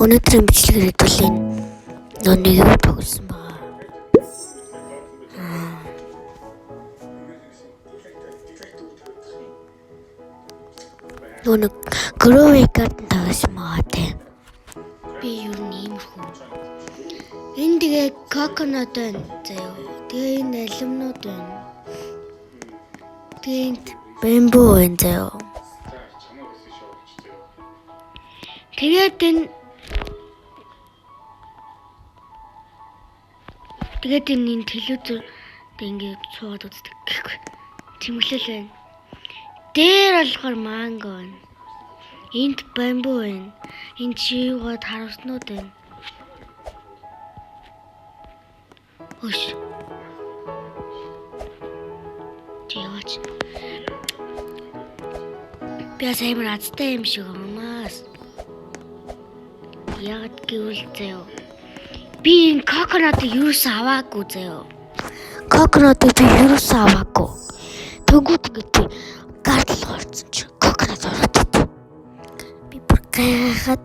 Өнөөдрийн бичлэгээр хэдүүлээ нэг юу тогсон байгаа. Нэг Growing Garden тогсон байгаа тийм. Би юу нэмэрхүү. Энд тэгээ coconut байна заяа. Тэгээ энэ алюминууд байна. Тэгээ энд bamboo байна заяа. Тэгээд энэ телевизээр ингээд цууд үздэг гэхгүй. Тэмглэл байна. Дээр болохоор манго байна. Энд bamboo байна. Энд чивгод харуулснууд байна. Өш. Чивгаач. Би сайн азтай юм шиг амаас. Яг гэвэл заяа. Би энэ coconut-ыг юус аваагүй заяа. Coconut-ыг би юус аваагүй. Тэгвэл би гардл орсон чи coconut ороод. Би бүр гайхаад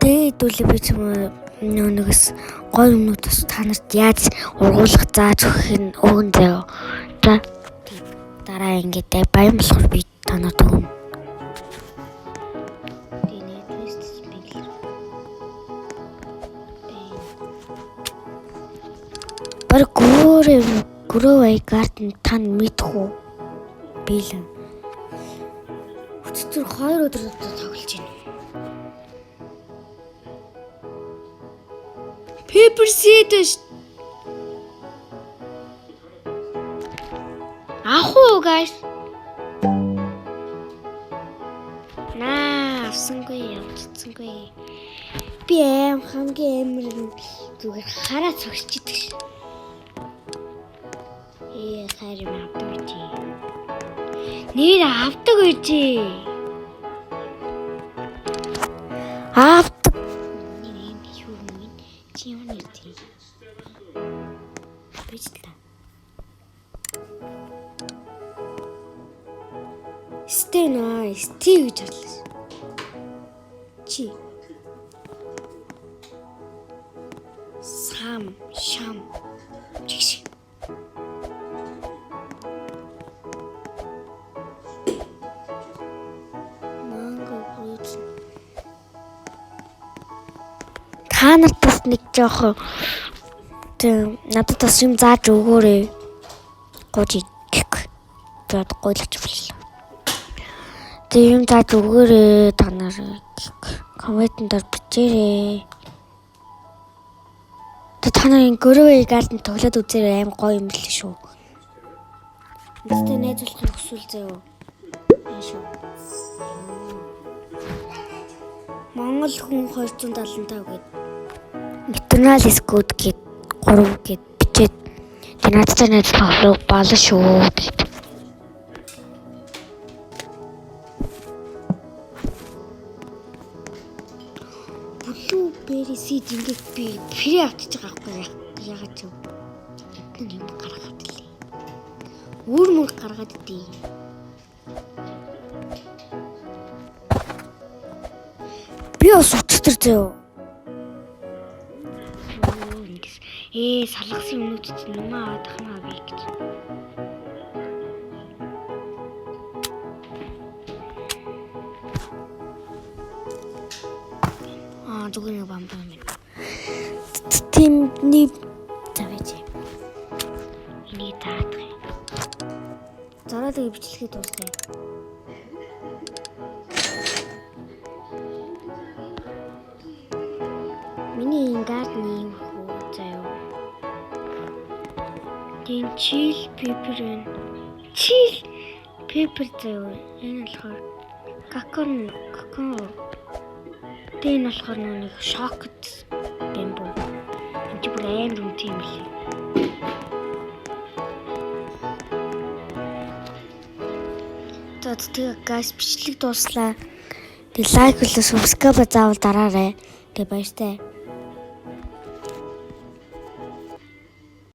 тэгээд үл би ч нэгс гой юмнуудаас та нарт яаж ургуулах зааж өгөх нь өгөн заяа. Дараа ингээд баян болохоор би та нарт өгнө. Бар Growing Garden тань мэдэх үү? Би л. Өчигдөр 2 өдөр тоглож байна. Paper seed ш. Ахуу guys. Авсангүй явчихсангүй. Би хамгийн амар зүгээр хараа цогсч идэг ш. Хайр юм авдаг чи. Нэр авдаг үжи. Авдаг. Нэр юу юм? Чи юу нэр чи? Бичлээ. Stay nice. Тий гэж бодлоо. Чи. Шам. Чигш. Та нарт бас нэг жоох надад бас юм зааж өгөөрэй. Гож гэх. Тэгээд гойлж боллоо. Тэгээ юм зааж өгөөрэй та нар. Комментээр бичээрэй. Та нарын Growing Garden тоглоод үзээрэй, аим гоё юм л шүү. Бидтэй найзуулахыг хүсвэл заяа. Яа шүү. Монгол хүн 275 гээд Internal Scout гээд 3 гээд бичээд надтай найзлах болно шүү. Blueberry seed ингээд би фри авчиж байгаа байхгүй яагаад ч энэ юм гаргаад илээ. Үүр гаргаад идэв. Би бас өчтөр зөө. Салгасан юмнууд чинь юм аваад ахнаа би гэж. Зүгээр нэг бамбаа юм. Тимний тавьж. Энийг таадах. Зараад бичлэгээ дуусгая. Миний гардны хөө заяа. Тин чил пепер байна. Чил пепер заяа. Энэ болохоор coconut. Энэ болохоор нэг шокт bamboo. Энд бүр амар юм тийм л. Тэгээд guys бичлэг дууслаа. Тэг лайк болоо subscribe заавал дараарай. Тэг баяртай.